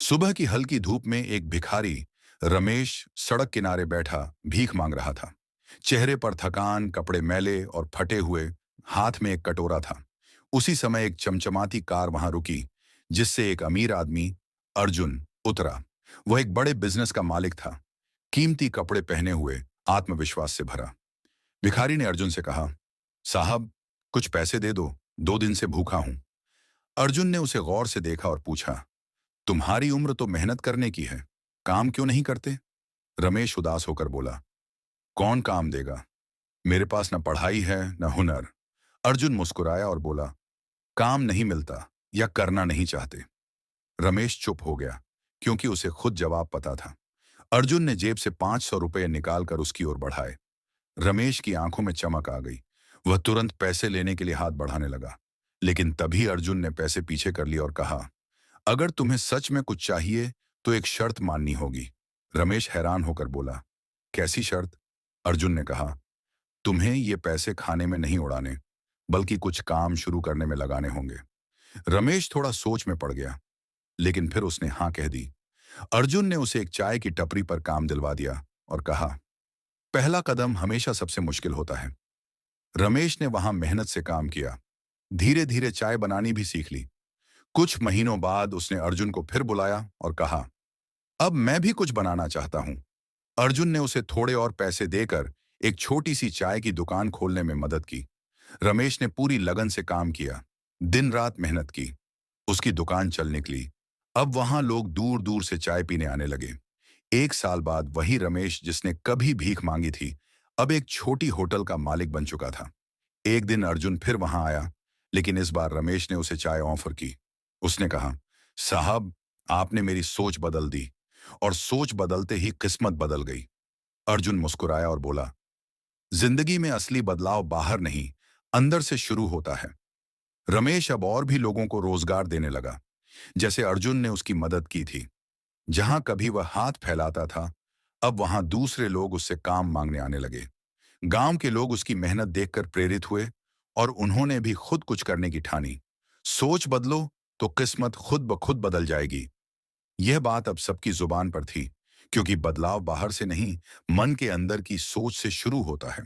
सुबह की हल्की धूप में एक भिखारी रमेश सड़क किनारे बैठा भीख मांग रहा था। चेहरे पर थकान, कपड़े मैले और फटे हुए, हाथ में एक कटोरा था। उसी समय एक चमचमाती कार वहां रुकी, जिससे एक अमीर आदमी, अर्जुन, उतरा। वह एक बड़े बिजनेस का मालिक था, कीमती कपड़े पहने हुए, आत्मविश्वास से भरा। भिखारी ने अर्जुन से कहा, साहब, कुछ पैसे दे दो, 2 दिन से भूखा हूं। अर्जुन ने उसे गौर से देखा और पूछा, तुम्हारी उम्र तो मेहनत करने की है, काम क्यों नहीं करते? रमेश उदास होकर बोला, कौन काम देगा? मेरे पास न पढ़ाई है न हुनर। अर्जुन मुस्कुराया और बोला, काम नहीं मिलता या करना नहीं चाहते। रमेश चुप हो गया, क्योंकि उसे खुद जवाब पता था। अर्जुन ने जेब से 500 रुपये निकालकर उसकी ओर बढ़ाए। रमेश की आंखों में चमक आ गई। वह तुरंत पैसे लेने के लिए हाथ बढ़ाने लगा, लेकिन तभी अर्जुन ने पैसे पीछे कर लिए और कहा, अगर तुम्हें सच में कुछ चाहिए तो एक शर्त माननी होगी। रमेश हैरान होकर बोला, कैसी शर्त? अर्जुन ने कहा, तुम्हें ये पैसे खाने में नहीं उड़ाने, बल्कि कुछ काम शुरू करने में लगाने होंगे। रमेश थोड़ा सोच में पड़ गया, लेकिन फिर उसने हाँ कह दी। अर्जुन ने उसे एक चाय की टपरी पर काम दिलवा दिया और कहा, पहला कदम हमेशा सबसे मुश्किल होता है। रमेश ने वहां मेहनत से काम किया, धीरे धीरे चाय बनानी भी सीख ली। कुछ महीनों बाद उसने अर्जुन को फिर बुलाया और कहा, अब मैं भी कुछ बनाना चाहता हूं। अर्जुन ने उसे थोड़े और पैसे देकर एक छोटी सी चाय की दुकान खोलने में मदद की। रमेश ने पूरी लगन से काम किया, दिन रात मेहनत की। उसकी दुकान चल निकली। अब वहां लोग दूर दूर से चाय पीने आने लगे। 1 साल बाद वही रमेश जिसने कभी भीख मांगी थी, अब एक छोटी होटल का मालिक बन चुका था। एक दिन अर्जुन फिर वहां आया, लेकिन इस बार रमेश ने उसे चाय ऑफर की। उसने कहा, साहब, आपने मेरी सोच बदल दी। और सोच बदलते ही किस्मत बदल गई। अर्जुन मुस्कुराया और बोला, जिंदगी में असली बदलाव बाहर नहीं, अंदर से शुरू होता है। रमेश अब और भी लोगों को रोजगार देने लगा, जैसे अर्जुन ने उसकी मदद की थी। जहां कभी वह हाथ फैलाता था, अब वहां दूसरे लोग उससे काम मांगने आने लगे। गांव के लोग उसकी मेहनत देखकर प्रेरित हुए और उन्होंने भी खुद कुछ करने की ठानी। सोच बदलो तो किस्मत खुद ब खुद बदल जाएगी। यह बात अब सबकी जुबान पर थी, क्योंकि बदलाव बाहर से नहीं, मन के अंदर की सोच से शुरू होता है।